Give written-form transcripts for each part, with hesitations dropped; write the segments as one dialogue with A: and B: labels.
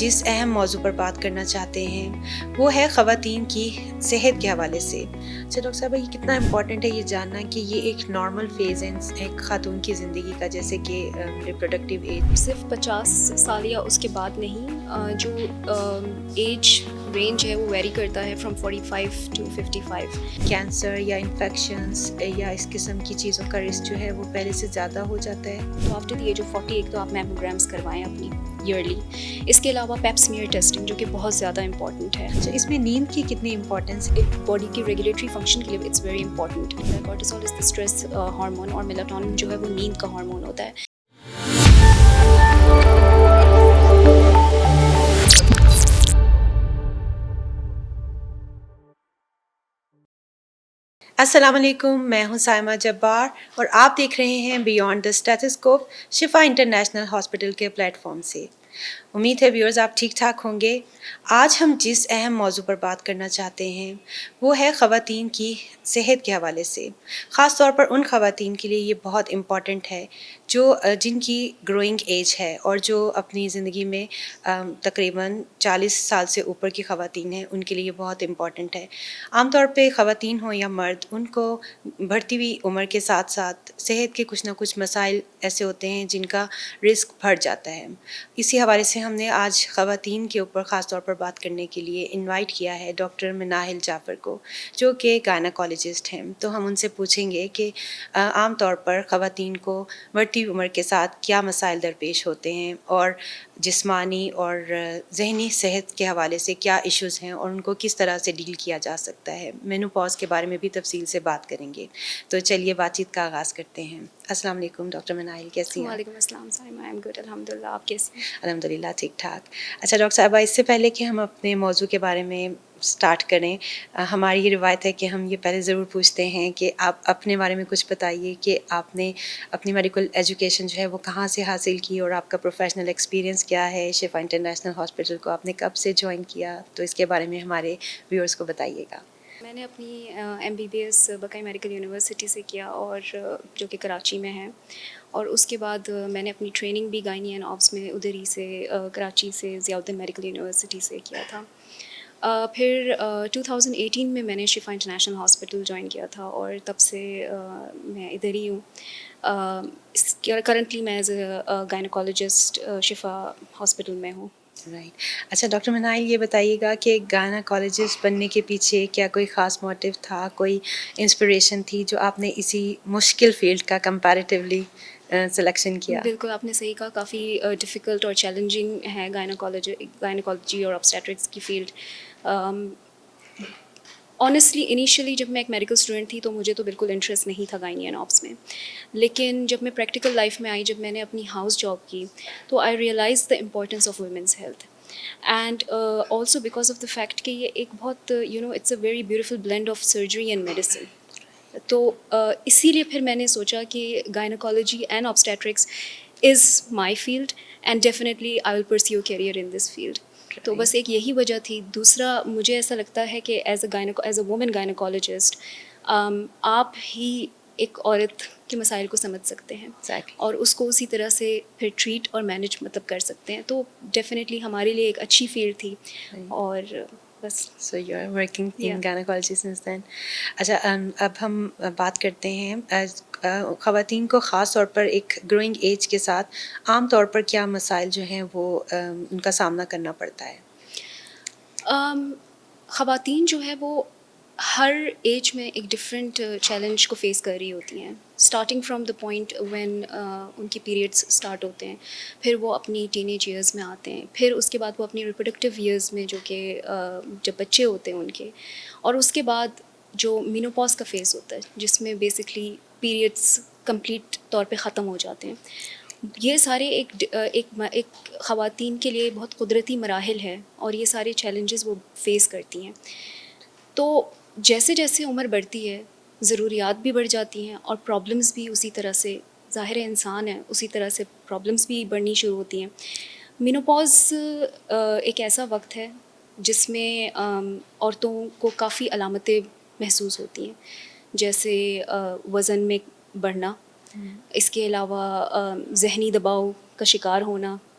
A: جس اہم موضوع پر بات کرنا چاہتے ہیں وہ ہے خواتین کی صحت کے حوالے سے۔ اچھا ڈاکٹر صاحبہ، یہ کتنا امپورٹنٹ ہے یہ جاننا کہ یہ ایک نارمل فیز ہے ایک خاتون کی زندگی کا، جیسے کہ ریپروڈکٹیو ایج
B: صرف 50 سال یا اس کے بعد نہیں، جو ایج رینج ہے وہ ویری کرتا ہے فرام 45 ٹو 55۔
A: کینسر یا انفیکشنز یا اس قسم کی چیزوں کا رسک جو ہے وہ پہلے سے زیادہ ہو جاتا ہے۔
B: تو آفٹر دی ایج آف 40 ایک تو آپ میموگرامس کروائیں اپنی ایئرلی۔ اس کے علاوہ پیپ سمیئر ٹیسٹنگ جو کہ بہت زیادہ امپورٹنٹ ہے۔
A: اچھا، اس میں نیند کی کتنی امپورٹنس ہے؟
B: ایک باڈی کی ریگولیٹری فنکشن کے لیے it's very important. Cortisol is the stress hormone, اور میلاٹونن جو ہے وہ نیند کا ہارمون ہوتا ہے۔
A: السلام علیکم، میں ہوں سائمہ جبار اور آپ دیکھ رہے ہیں بیونڈ دا اسٹیتھوسکوپ شفا انٹرنیشنل ہاسپٹل کے پلیٹ فارم سے۔ امید ہے ویورز آپ ٹھیک ٹھاک ہوں گے۔ آج ہم جس اہم موضوع پر بات کرنا چاہتے ہیں وہ ہے خواتین کی صحت کے حوالے سے، خاص طور پر ان خواتین کے لیے یہ بہت امپورٹنٹ ہے جن کی گروئنگ ایج ہے اور جو اپنی زندگی میں تقریباً 40 سال سے اوپر کی خواتین ہیں، ان کے لیے یہ بہت امپورٹنٹ ہے۔ عام طور پہ خواتین ہوں یا مرد، ان کو بڑھتی ہوئی عمر کے ساتھ ساتھ صحت کے کچھ نہ کچھ مسائل ایسے ہوتے ہیں جن کا رسک بڑھ جاتا ہے۔ اسی حوالے سے ہم نے آج خواتین کے اوپر خاص طور پر بات کرنے کے لیے انوائٹ کیا ہے ڈاکٹر مناہل جعفر کو، جو کہ گائناکالوجسٹ ہیں۔ تو ہم ان سے پوچھیں گے کہ عام طور پر خواتین کو بڑھتی عمر کے ساتھ کیا مسائل درپیش ہوتے ہیں، اور جسمانی اور ذہنی صحت کے حوالے سے کیا ایشوز ہیں اور ان کو کس طرح سے ڈیل کیا جا سکتا ہے۔ مینوپاز کے بارے میں بھی تفصیل سے بات کریں گے۔ تو چلیے بات چیت کا آغاز کرتے ہیں۔ السلام علیکم ڈاکٹر مناہل، کیسی ہیں؟
B: وعلیکم السلام سائمہ، آئی ایم گڈ الحمد للہ، آپ کیسی ہیں؟
A: الحمد للہ ٹھیک ٹھاک۔ اچھا ڈاکٹر صاحبہ، اس سے پہلے کہ ہم اپنے موضوع کے بارے میں سٹارٹ کریں، ہماری یہ روایت ہے کہ ہم یہ پہلے ضرور پوچھتے ہیں کہ آپ اپنے بارے میں کچھ بتائیے کہ آپ نے اپنی میڈیکل ایجوکیشن جو ہے وہ کہاں سے حاصل کی، اور آپ کا پروفیشنل ایکسپیرینس کیا ہے، شفا انٹرنیشنل ہاسپٹل کو آپ نے کب سے جوائن کیا، تو اس کے بارے میں ہمارے ویورز کو بتائیے گا۔
B: میں نے اپنی MBBS بقائی میڈیکل یونیورسٹی سے کیا، اور جو کہ کراچی میں ہے، اور اس کے بعد میں نے اپنی ٹریننگ بھی گائنی اینڈ آپس میں ادھر ہی سے کراچی سے ضیاء الدین میڈیکل یونیورسٹی سے کیا تھا۔ پھر 2018 میں نے شفا انٹرنیشنل ہاسپٹل جوائن کیا تھا، اور تب سے میں ادھر ہی ہوں۔ کرنٹلی میں ایز اے گائناکالوجسٹ شفا ہاسپٹل میں ہوں۔
A: رائٹ۔ اچھا ڈاکٹر مناہل، یہ بتائیے گا کہ گائناکالوجسٹ بننے کے پیچھے کیا کوئی خاص موٹیو تھا، کوئی انسپریشن تھی جو آپ نے اسی مشکل فیلڈ کا کمپیریٹیولی سلیکشن کیا؟
B: بالکل، آپ نے صحیح کہا، کافی ڈیفیکلٹ اور چیلنجنگ ہے گائناکالوجی اور آبسٹیٹرکس کی فیلڈ۔ آنیسٹلی انیشیلی جب میں ایک میڈیکل اسٹوڈنٹ تھی تو مجھے تو بالکل انٹرسٹ نہیں تھا گائنی اینڈ آپس میں، لیکن جب میں پریکٹیکل لائف میں آئی، جب میں نے اپنی ہاؤس جاب کی، تو I realise the importance of women's health, and also because of the fact کہ یہ ایک بہت it's a very beautiful blend of surgery and medicine. تو اسی لیے پھر میں نے سوچا کہ gynaecology and obstetrics is my field, and definitely I will pursue career in this field. تو بس ایک یہی وجہ تھی۔ دوسرا، مجھے ایسا لگتا ہے کہ ایز اے وومن گائناکالوجسٹ آپ ہی ایک عورت کے مسائل کو سمجھ سکتے ہیں اور اس کو اسی طرح سے پھر ٹریٹ اور مینیج کر سکتے ہیں۔ تو ڈیفینیٹلی ہمارے لیے ایک اچھی فیلڈ تھی، اور بس۔
A: So you are working in gynaecology since then. اچھا، اب ہم بات کرتے ہیں خواتین کو خاص طور پر ایک گروئنگ ایج کے ساتھ عام طور پر کیا مسائل جو ہیں وہ ان کا سامنا کرنا پڑتا ہے۔
B: خواتین جو ہے وہ ہر ایج میں ایک ڈفرینٹ چیلنج کو فیس کر رہی ہوتی ہیں، starting from the point when in کی پیریڈس اسٹارٹ ہوتے ہیں، پھر وہ اپنی ٹین ایج ایئرز میں آتے ہیں، پھر اس کے بعد وہ اپنی ریپروڈکٹیو ایئرز میں جو کہ جب بچے ہوتے ہیں ان کے، اور اس کے بعد جو مینوپاز کا فیز ہوتا ہے جس میں بیسکلی پیریڈس کمپلیٹ طور پہ ختم ہو جاتے ہیں۔ یہ سارے ایک خواتین کے لیے بہت قدرتی مراحل ہیں، اور یہ سارے چیلنجز وہ فیس کرتی ہیں۔ تو جیسے جیسے عمر بڑھتی ہے، ضروریات بھی بڑھ جاتی ہیں، اور پرابلمس بھی اسی طرح سے، ظاہر انسان ہے، اسی طرح سے پرابلمس بھی بڑھنی شروع ہوتی ہیں۔ مینوپاز ایک ایسا وقت ہے جس میں عورتوں کو کافی علامتیں محسوس ہوتی ہیں، جیسے وزن میں بڑھنا، اس کے علاوہ ذہنی دباؤ کا شکار ہونا،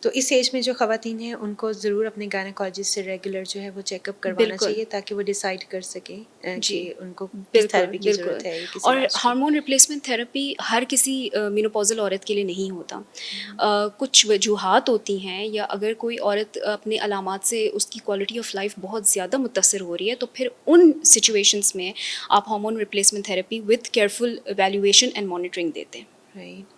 A: تو اس ایج میں جو خواتین ہیں ان کو ضرور اپنے گائنیکالوجسٹ سے ریگولر جو ہے وہ چیک اپ کروانا
B: بالکل
A: چاہیے تاکہ وہ ڈیسائیڈ کر سکیں
B: جی
A: کہ ان کو کس
B: بالکل
A: تھراپی کی
B: بالکل.
A: ضرورت ہے یا کس
B: اور
A: علاج کی.
B: ہارمون ریپلیسمنٹ تھراپی ہر کسی مینوپوزل عورت کے لیے نہیں ہوتا. کچھ وجوہات ہوتی ہیں یا اگر کوئی عورت اپنے علامات سے اس کی کوالٹی آف لائف بہت زیادہ متاثر ہو رہی ہے تو پھر ان سچویشنس میں آپ hormone replacement therapy with careful evaluation and monitoring دیتے ہیں.
A: رائٹ.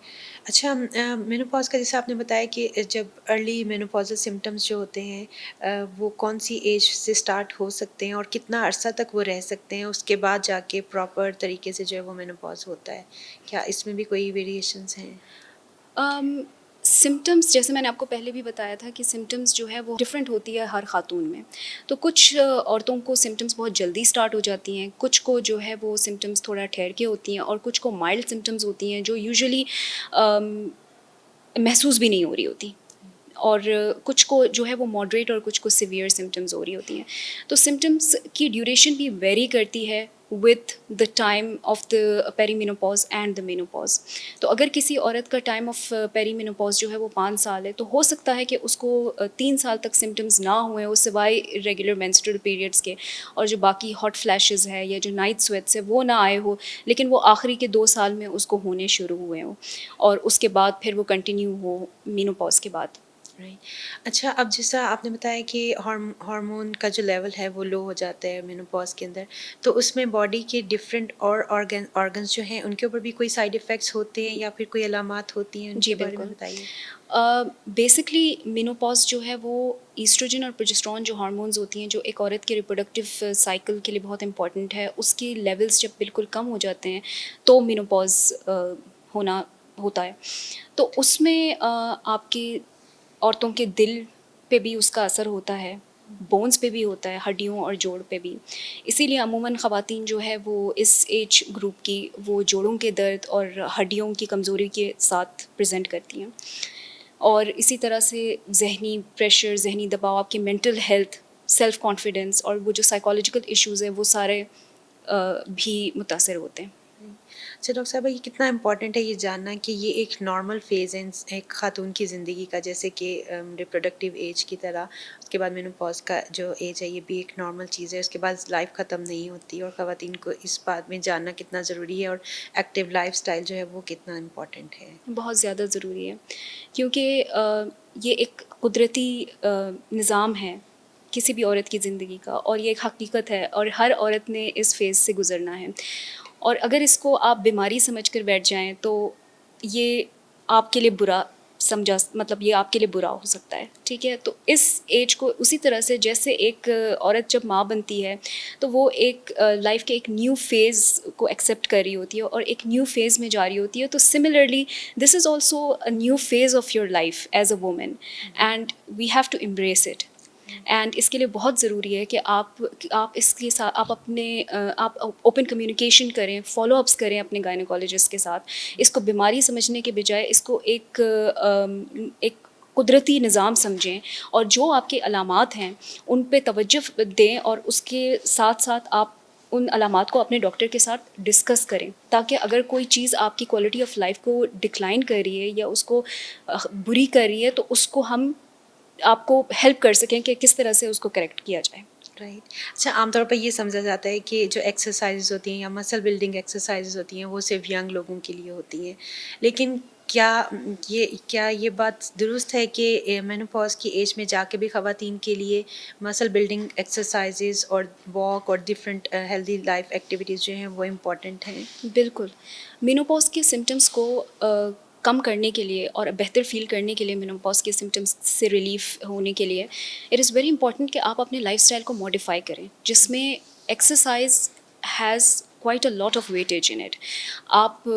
A: اچھا مینوپاز کا جیسے آپ نے بتایا کہ جب ارلی مینوپازل سمٹمز جو ہوتے ہیں وہ کون سی ایج سے اسٹارٹ ہو سکتے ہیں اور کتنا عرصہ تک وہ رہ سکتے ہیں اس کے بعد جا کے پراپر طریقے سے جو ہے وہ مینوپاز ہوتا ہے, کیا اس میں بھی کوئی ویریشنس ہیں؟
B: سمٹمس جیسے میں نے آپ کو پہلے بھی بتایا تھا کہ سمٹمس جو ہے وہ ڈفرینٹ ہوتی ہے ہر خاتون میں. تو کچھ عورتوں کو سمٹمس بہت جلدی اسٹارٹ ہو جاتی ہیں, کچھ کو جو ہے وہ سمٹمس تھوڑا ٹھہر کے ہوتی ہیں, اور کچھ کو مائلڈ سمٹمس ہوتی ہیں جو یوزلی محسوس بھی نہیں ہو رہی ہوتی, اور کچھ کو جو ہے وہ ماڈریٹ اور کچھ کو سیویئر سمٹمز ہو رہی ہوتی ہیں. تو سمٹمس کی ڈیوریشن بھی ویری کرتی ہے with the time of the perimenopause and the menopause. تو اگر کسی عورت کا ٹائم آف پیری مینوپاز جو ہے وہ 5 سال ہے تو ہو سکتا ہے کہ اس کو 3 سال تک سمٹمز نہ ہوئیں وہ سوائے ریگولر مینسٹرل پیریڈس کے, اور جو باقی ہاٹ فلیشز ہے یا جو نائٹ سویٹس ہے وہ نہ آئے ہو, لیکن وہ آخری کے 2 سال میں اس کو ہونے شروع ہوئے ہوں اور اس کے بعد پھر وہ کنٹینیو ہو مینوپاز کے بعد.
A: اچھا, اب جیسا آپ نے بتایا کہ ہارمون کا جو لیول ہے وہ لو ہو جاتا ہے مینوپاز کے اندر, تو اس میں باڈی کے ڈفرینٹ اور آرگنس جو ہیں ان کے اوپر بھی کوئی سائیڈ افیکٹس ہوتے ہیں یا پھر کوئی علامات ہوتی ہیں, ان
B: جی
A: کے بارے میں
B: بالکل.
A: بتائیے.
B: بیسکلی مینوپاز جو ہے وہ ایسٹروجن اور پروجسٹرون جو ہارمونز ہوتی ہیں جو ایک عورت کے ریپروڈکٹیو سائیکل کے لیے بہت امپورٹنٹ ہے, اس کے لیولس جب بالکل کم ہو جاتے ہیں تو مینوپاز ہوتا ہے. تو اس میں آپ کی عورتوں کے دل پہ بھی اس کا اثر ہوتا ہے, بونس پہ بھی ہوتا ہے, ہڈیوں اور جوڑ پہ بھی. اسی لیے عموماً خواتین جو ہے وہ اس ایج گروپ کی وہ جوڑوں کے درد اور ہڈیوں کی کمزوری کے ساتھ پریزنٹ کرتی ہیں. اور اسی طرح سے ذہنی پریشر, ذہنی دباؤ, آپ کی مینٹل ہیلتھ, سیلف کانفیڈنس اور وہ جو سائیکالوجیکل ایشوز ہیں وہ سارے بھی متاثر ہوتے ہیں.
A: اچھا ڈاکٹر صاحبہ, یہ کتنا امپورٹنٹ ہے یہ جاننا کہ یہ ایک نارمل فیز ہے ایک خاتون کی زندگی کا, جیسے کہ ریپروڈکٹیو ایج کی طرح اس کے بعد مینوپاز کا جو ایج ہے یہ بھی ایک نارمل چیز ہے, اس کے بعد لائف ختم نہیں ہوتی, اور خواتین کو اس بات میں جاننا کتنا ضروری ہے, اور ایکٹیو لائف سٹائل جو ہے وہ کتنا امپورٹنٹ ہے.
B: بہت زیادہ ضروری ہے کیونکہ یہ ایک قدرتی نظام ہے کسی بھی عورت کی زندگی کا, اور یہ ایک حقیقت ہے اور ہر عورت نے اس فیز سے گزرنا ہے. اور اگر اس کو آپ بیماری سمجھ کر بیٹھ جائیں تو یہ آپ کے لیے برا مطلب یہ آپ کے لیے برا ہو سکتا ہے. ٹھیک ہے, تو اس ایج کو اسی طرح سے جیسے ایک عورت جب ماں بنتی ہے تو وہ ایک لائف کے ایک نیو فیز کو ایکسیپٹ کر رہی ہوتی ہے اور ایک نیو فیز میں جا رہی ہوتی ہے. تو similarly this is also a new phase of your life as a woman, and we have to embrace it. And اس کے لیے بہت ضروری ہے کہ آپ اس کے ساتھ آپ اوپن کمیونیکیشن کریں, فالو اپس کریں اپنے گائنیکالوجسٹ کے ساتھ. اس کو بیماری سمجھنے کے بجائے اس کو ایک قدرتی نظام سمجھیں, اور جو آپ کے علامات ہیں ان پہ توجہ دیں, اور اس کے ساتھ ساتھ آپ ان علامات کو اپنے ڈاکٹر کے ساتھ ڈسکس کریں, تاکہ اگر کوئی چیز آپ کی کوالٹی آف لائف کو ڈکلائن کر رہی ہے یا اس کو بری کر رہی ہے تو اس کو ہم آپ کو ہیلپ کر سکیں کہ کس طرح سے اس کو کریکٹ کیا جائے.
A: رائٹ. اچھا, عام طور پر یہ سمجھا جاتا ہے کہ جو ایکسرسائز ہوتی ہیں یا مسل بلڈنگ ایکسرسائز ہوتی ہیں وہ صرف ینگ لوگوں کے لیے ہوتی ہیں, لیکن کیا یہ بات درست ہے کہ مینوپاز کی ایج میں جا کے بھی خواتین کے لیے مسل بلڈنگ ایکسرسائزز اور واک اور ڈفرینٹ ہیلدی لائف ایکٹیویٹیز جو ہیں وہ امپورٹنٹ ہیں؟
B: بالکل. مینوپاز کے سمٹمس کو کم کرنے کے لیے اور بہتر فیل کرنے کے لیے, مینوپاز کے سمٹمس سے ریلیف ہونے کے لیے اٹ از ویری امپورٹنٹ کہ آپ اپنے لائف اسٹائل کو ماڈیفائی کریں, جس میں exercise has quite a lot of weightage in it. آپ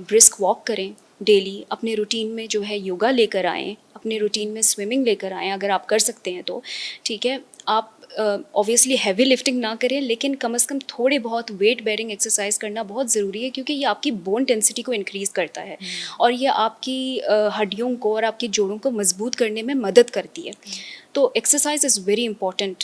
B: برسک واک کریں ڈیلی, اپنے روٹین میں جو ہے یوگا لے کر آئیں, اپنے روٹین میں سوئمنگ لے کر آئیں اگر آپ کر سکتے ہیں تو. ٹھیک ہے, آپ اوبویسلی ہیوی لفٹنگ نہ کریں, لیکن کم از کم تھوڑے بہت ویٹ بیئرنگ ایکسرسائز کرنا بہت ضروری ہے, کیونکہ یہ آپ کی بون ڈینسٹی کو انکریز کرتا ہے اور یہ آپ کی ہڈیوں کو اور آپ کے جوڑوں کو مضبوط کرنے میں مدد کرتی ہے. تو exercise is very important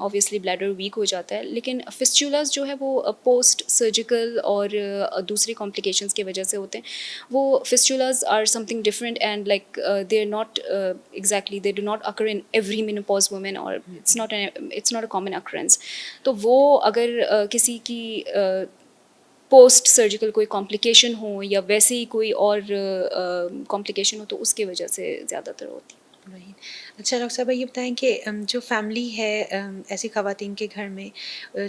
B: obviously bladder weak ہو جاتا ہے. لیکن فسچولاز جو ہے وہ پوسٹ سرجیکل اور دوسری کمپلیکیشنس کی وجہ سے ہوتے ہیں. وہ fistulas are something different and like they are not exactly they do not occur in every menopause woman or it's not a common occurrence. تو وہ اگر کسی کی پوسٹ سرجیکل کوئی کمپلیکیشن ہو یا ویسے ہی کوئی اور کمپلیکیشن ہو تو اس کی وجہ سے زیادہ تر ہوتی ہے.
A: اچھا ڈاکٹر صاحبہ یہ بتائیں کہ جو فیملی ہے ایسی خواتین کے گھر میں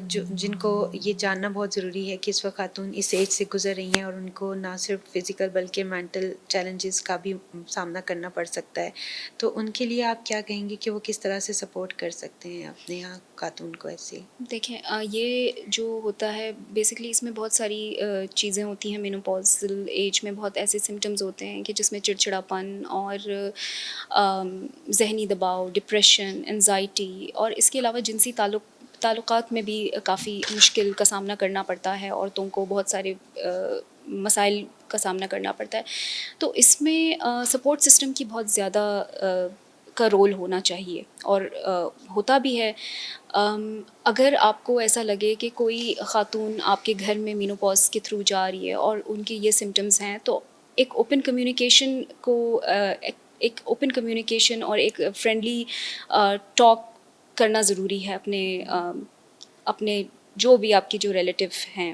A: جن کو یہ جاننا بہت ضروری ہے کہ اس وقت خاتون اس ایج سے گزر رہی ہیں اور ان کو نہ صرف فزیکل بلکہ مینٹل چیلنجز کا بھی سامنا کرنا پڑ سکتا ہے، تو ان کے لیے آپ کیا کہیں گے کہ وہ کس طرح سے سپورٹ کر سکتے ہیں اپنے یہاں خاتون کو ایسے؟
B: دیکھیں یہ جو ہوتا ہے بیسکلی اس میں بہت ساری چیزیں ہوتی ہیں. مینوپوزل ایج میں بہت ایسے سمٹمز ہوتے ہیں کہ جس میں چڑچڑاپن اور ذہنی دباؤ، ڈپریشن، انزائٹی اور اس کے علاوہ جنسی تعلقات میں بھی کافی مشکل کا سامنا کرنا پڑتا ہے. عورتوں کو بہت سارے مسائل کا سامنا کرنا پڑتا ہے. تو اس میں سپورٹ سسٹم کی بہت زیادہ کا رول ہونا چاہیے اور ہوتا بھی ہے. اگر آپ کو ایسا لگے کہ کوئی خاتون آپ کے گھر میں مینوپاز کے تھرو جا رہی ہے اور ان کے یہ سمٹمز ہیں تو ایک اوپن کمیونیکیشن کو ایک اوپن کمیونیکیشن اور ایک فرینڈلی ٹاک کرنا ضروری ہے اپنے جو بھی آپ کے جو ریلیٹیو ہیں.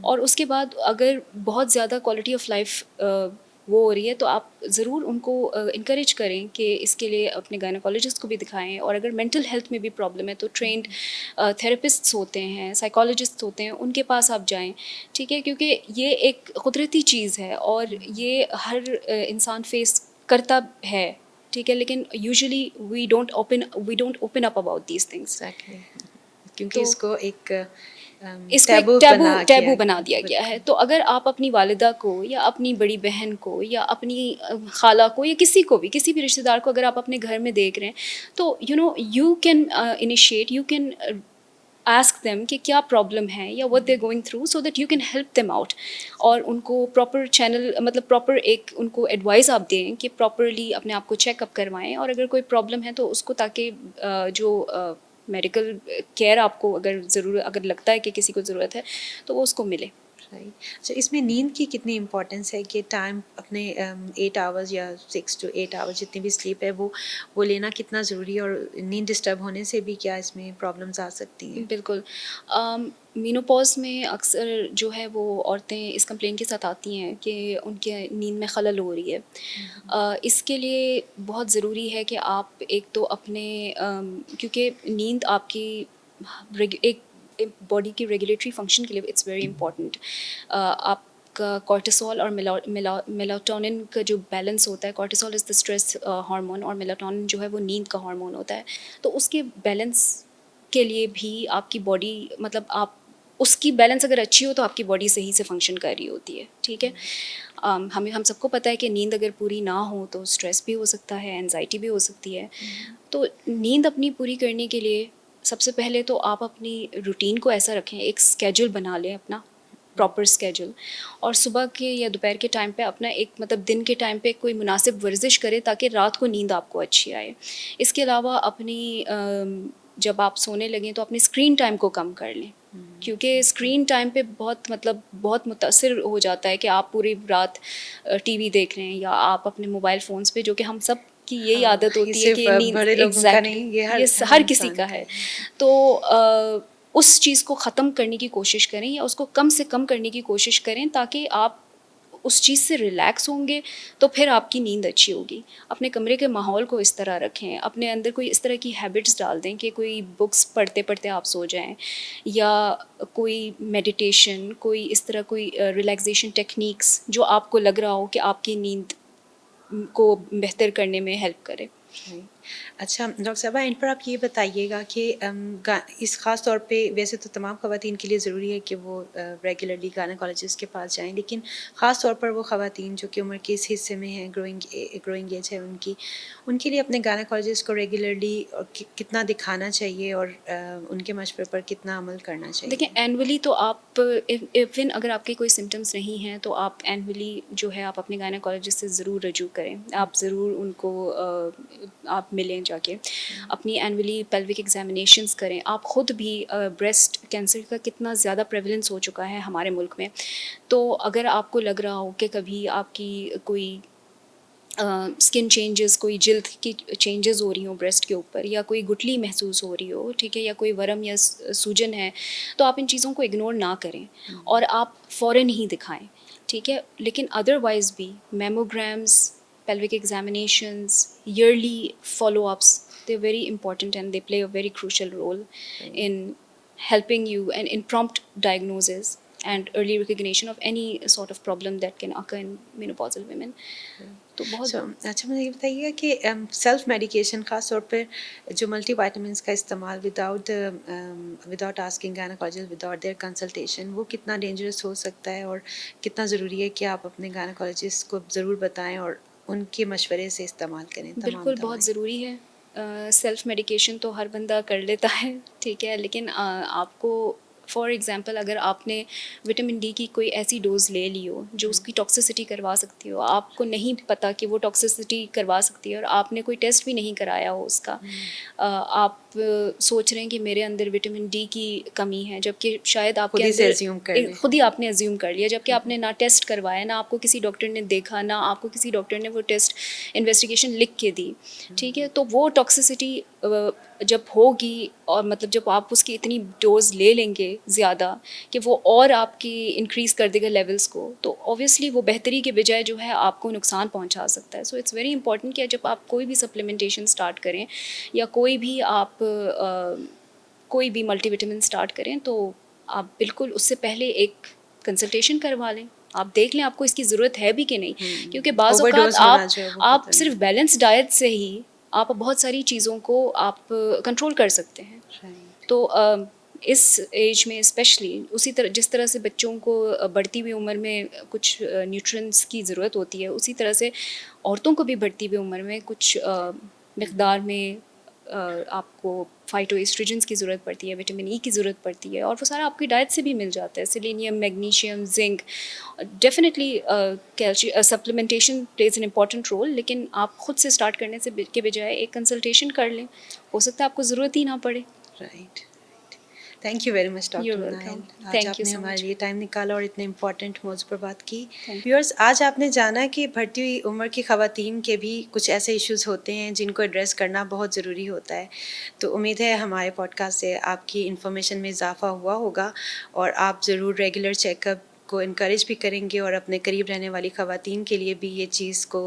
B: اور اس کے بعد اگر بہت زیادہ کوالٹی آف لائف وہ ہو رہی ہے تو آپ ضرور ان کو انکریج کریں کہ اس کے لیے اپنے گائنیکالوجسٹ کو بھی دکھائیں. اور اگر مینٹل ہیلتھ میں بھی پرابلم ہے تو ٹرینڈ تھراپسٹس ہوتے ہیں، سائیکالوجسٹ ہوتے ہیں، ان کے پاس آپ جائیں. ٹھیک ہے، کیونکہ یہ ایک قدرتی چیز ہے اور یہ ہر انسان فیس کرتا ہے. ٹھیک ہے، لیکن usually we don't open up about these things
A: کیونکہ اس کو ایک
B: اس کو ایک ٹیبو بنا دیا گیا ہے. تو اگر آپ اپنی والدہ کو یا اپنی بڑی بہن کو یا اپنی خالہ کو یا کسی بھی رشتہ دار کو اگر آپ اپنے گھر میں دیکھ رہے ہیں تو you can initiate, you can ask them کہ کیا پرابلم ہے یا what they're going through so that you can help them out. اور ان کو پراپر چینل مطلب پراپر ایک ان کو ایڈوائز آپ دیں کہ پراپرلی اپنے آپ کو چیک اپ کروائیں. اور اگر کوئی پرابلم ہے تو اس کو تاکہ جو میڈیکل کیئر آپ کو اگر لگتا ہے کہ کسی کو ضرورت ہے تو وہ اس کو ملے.
A: اچھا، اس میں نیند کی کتنی امپورٹنس ہے کہ ٹائم اپنے 8 آورز یا 6 to 8 آورز جتنی بھی سلیپ ہے وہ لینا کتنا ضروری ہے، اور نیند ڈسٹرب ہونے سے بھی کیا اس میں پرابلمز آ سکتی ہیں؟
B: بالکل. مینوپاز میں اکثر جو ہے وہ عورتیں اس کمپلین کے ساتھ آتی ہیں کہ ان کے نیند میں خلل ہو رہی ہے. اس کے لیے بہت ضروری ہے کہ آپ ایک تو اپنے کیونکہ نیند آپ کی ایک باڈی کی ریگولیٹری فنکشن کے لیے اٹس ویری امپورٹنٹ. آپ کا کورٹیسول اور میلاٹونن کا جو بیلنس ہوتا ہے، cortisol is the stress hormone اور میلاٹونن جو ہے وہ نیند کا ہارمون ہوتا ہے. تو اس کے بیلنس کے لیے بھی آپ کی باڈی مطلب آپ اس کی بیلنس اگر اچھی ہو تو آپ کی باڈی صحیح سے فنکشن کر رہی ہوتی ہے. ٹھیک ہے، ہم سب کو پتہ ہے کہ نیند اگر پوری نہ ہو تو اسٹریس بھی ہو سکتا ہے، انزائٹی بھی ہو سکتی ہے. تو نیند اپنی پوری کرنے کے لیے سب سے پہلے تو آپ اپنی روٹین کو ایسا رکھیں، ایک اسکیجول بنا لیں اپنا پراپر اسکیجول. اور صبح کے یا دوپہر کے ٹائم پہ اپنا ایک مطلب دن کے ٹائم پہ کوئی مناسب ورزش کرے تاکہ رات کو نیند آپ کو اچھی آئے. اس کے علاوہ اپنی جب آپ سونے لگیں تو اپنی اسکرین ٹائم کو کم کر لیں، کیونکہ اسکرین ٹائم پہ بہت متاثر ہو جاتا ہے کہ آپ پوری رات ٹی وی دیکھ رہے ہیں یا آپ اپنے موبائل فونس پہ، جو کہ ہم سب کی یہی عادت ہوتی ہے کہ نیند یہ ہر کسی کا ہے. تو اس چیز کو ختم کرنے کی کوشش کریں یا اس کو کم سے کم کرنے کی کوشش کریں تاکہ آپ اس چیز سے ریلیکس ہوں گے تو پھر آپ کی نیند اچھی ہوگی. اپنے کمرے کے ماحول کو اس طرح رکھیں، اپنے اندر کوئی اس طرح کی ہیبٹس ڈال دیں کہ کوئی بکس پڑھتے پڑھتے آپ سو جائیں، یا کوئی میڈیٹیشن، کوئی اس طرح کوئی ریلیکسیشن ٹیکنیکس جو آپ کو لگ رہا ہو کہ آپ کی نیند کو بہتر کرنے میں ہیلپ کرے.
A: اچھا ڈاکٹر صاحبہ، ان پر آپ یہ بتائیے گا کہ اس خاص طور پہ ویسے تو تمام خواتین کے لیے ضروری ہے کہ وہ ریگولرلی گائنیکالوجسٹ کے پاس جائیں، لیکن خاص طور پر وہ خواتین جو کہ عمر کے اس حصے میں ہیں، گروئنگ ایج ہے ان کے لیے اپنے گائنیکالوجسٹ کو ریگولرلی کتنا دکھانا چاہیے اور ان کے مشورے پر کتنا عمل کرنا چاہیے؟
B: دیکھیں اینولی تو آپ ایون اگر آپ کے کوئی سمٹمس نہیں ہیں تو آپ اینولی جو ہے آپ اپنے گائنیکالوجسٹ سے ضرور رجوع کریں. آپ ضرور ان کو آپ ملیں جا کے, اپنی اینولی پیلوک ایگزامینیشنس کریں. آپ خود بھی بریسٹ کینسر کا کتنا زیادہ پریولنس ہو چکا ہے ہمارے ملک میں, تو اگر آپ کو لگ رہا ہو کہ کبھی آپ کی کوئی اسکن چینجز, کوئی جلد کی چینجز ہو رہی ہوں بریسٹ کے اوپر, یا کوئی گٹلی محسوس ہو رہی ہو, ٹھیک ہے, یا کوئی ورم یا سوجن ہے, تو آپ ان چیزوں کو اگنور نہ کریں اور آپ فوراً ہی دکھائیں, ٹھیک ہے. لیکن ادروائز بھی میموگرامز, pelvic examinations, yearly follow-ups, they're very important and they play a very crucial role in helping you and in prompt diagnosis and early recognition of any sort of problem that can occur in menopausal women. تو بہت
A: اچھا مجھے یہ بتائیے کہ self medication خاص طور پر جو ملٹی وائٹامنس کا استعمال without asking gynaecologist without their consultation, وہ کتنا ڈینجرس ہو سکتا ہے اور کتنا ضروری ہے کہ آپ اپنے گائنیکالوجسٹ کو ضرور بتائیں اور ان کے مشورے سے استعمال کریں؟
B: بالکل بہت ضروری ہے. سیلف میڈیکیشن تو ہر بندہ کر لیتا ہے, ٹھیک ہے, لیکن آپ کو فار ایگزامپل اگر آپ نے وٹامن ڈی کی کوئی ایسی ڈوز لے لی ہو جو اس کی ٹاکسیسٹی کروا سکتی ہو, آپ کو نہیں پتہ کہ وہ ٹاکسیسٹی کروا سکتی ہے اور آپ نے کوئی ٹیسٹ بھی نہیں کرایا ہو اس کا, آپ سوچ رہے ہیں کہ میرے اندر وٹامن ڈی کی کمی ہے, جبکہ شاید آپ کے اندر خود ہی آپ نے ایزیوم کر لیا, جبکہ آپ نے نہ ٹیسٹ کروایا, نہ آپ کو کسی ڈاکٹر نے دیکھا, نہ آپ کو کسی ڈاکٹر نے وہ ٹیسٹ انویسٹیگیشن لکھ کے دی, ٹھیک ہے. تو وہ ٹاکسیسٹی جب ہوگی اور مطلب جب آپ اس کی اتنی ڈوز لے لیں گے زیادہ کہ وہ اور آپ کی انکریز کر دے گا لیولس کو, تو اوبویسلی وہ بہتری کے بجائے جو ہے آپ کو نقصان پہنچا سکتا ہے. سو اٹس ویری امپورٹنٹ کہ جب آپ کوئی بھی سپلیمنٹیشن اسٹارٹ کریں یا کوئی بھی آپ کوئی بھی ملٹی وٹامن اسٹارٹ کریں, تو آپ بالکل اس سے پہلے ایک کنسلٹیشن کروا لیں, آپ دیکھ لیں آپ کو اس کی ضرورت ہے بھی کہ نہیں, کیونکہ بعض اوقات آپ صرف بیلنس ڈائٹ سے ہی آپ بہت ساری چیزوں کو آپ کنٹرول کر سکتے ہیں. تو اس ایج میں اسپیشلی اسی طرح جس طرح سے بچوں کو بڑھتی ہوئی عمر میں کچھ نیوٹرینس کی ضرورت ہوتی ہے, اسی طرح سے عورتوں کو بھی بڑھتی ہوئی عمر میں کچھ مقدار میں آپ کو فائٹو ایسٹروجنس کی ضرورت پڑتی ہے, وٹامن ای کی ضرورت پڑتی ہے, اور وہ سارا آپ کی ڈائٹ سے بھی مل جاتا ہے. Selenium, magnesium, zinc, definitely supplementation plays an important role, لیکن آپ خود سے اسٹارٹ کرنے سے کے بجائے ایک کنسلٹیشن کر لیں, ہو سکتا ہے آپ کو ضرورت ہی نہ پڑے.
A: Right. Thank you very much doctor Nail, آج آپ نے ہمارے لیے ٹائم نکالا اور اتنے امپورٹنٹ موضوع پر بات کی. ویورز, آج آپ نے جانا کہ بڑھتی ہوئی عمر کی خواتین کے بھی کچھ ایسے ایشوز ہوتے ہیں جن کو ایڈریس کرنا بہت ضروری ہوتا ہے. تو امید ہے ہمارے پوڈ کاسٹ سے آپ کی انفارمیشن میں اضافہ ہوا ہوگا اور آپ ضرور ریگولر چیک اپ کو انکریج بھی کریں گے, اور اپنے قریب رہنے والی خواتین کے لیے بھی یہ چیز کو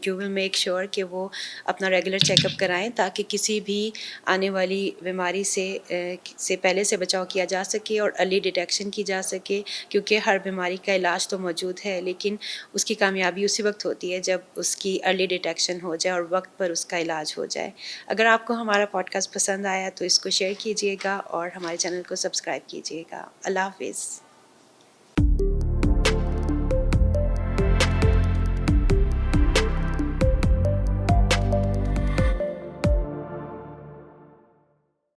A: یو ول میک شیور کہ وہ اپنا ریگولر چیک اپ کرائیں, تاکہ کسی بھی آنے والی بیماری سے پہلے سے بچاؤ کیا جا سکے اور ارلی ڈیٹیکشن کی جا سکے. کیونکہ ہر بیماری کا علاج تو موجود ہے, لیکن اس کی کامیابی اسی وقت ہوتی ہے جب اس کی ارلی ڈیٹیکشن ہو جائے اور وقت پر اس کا علاج ہو جائے. اگر آپ کو ہمارا پوڈ کاسٹ پسند آیا تو اس کو شیئر کیجیے گا اور ہمارے چینل کو سبسکرائب کیجیے گا. اللہ حافظ.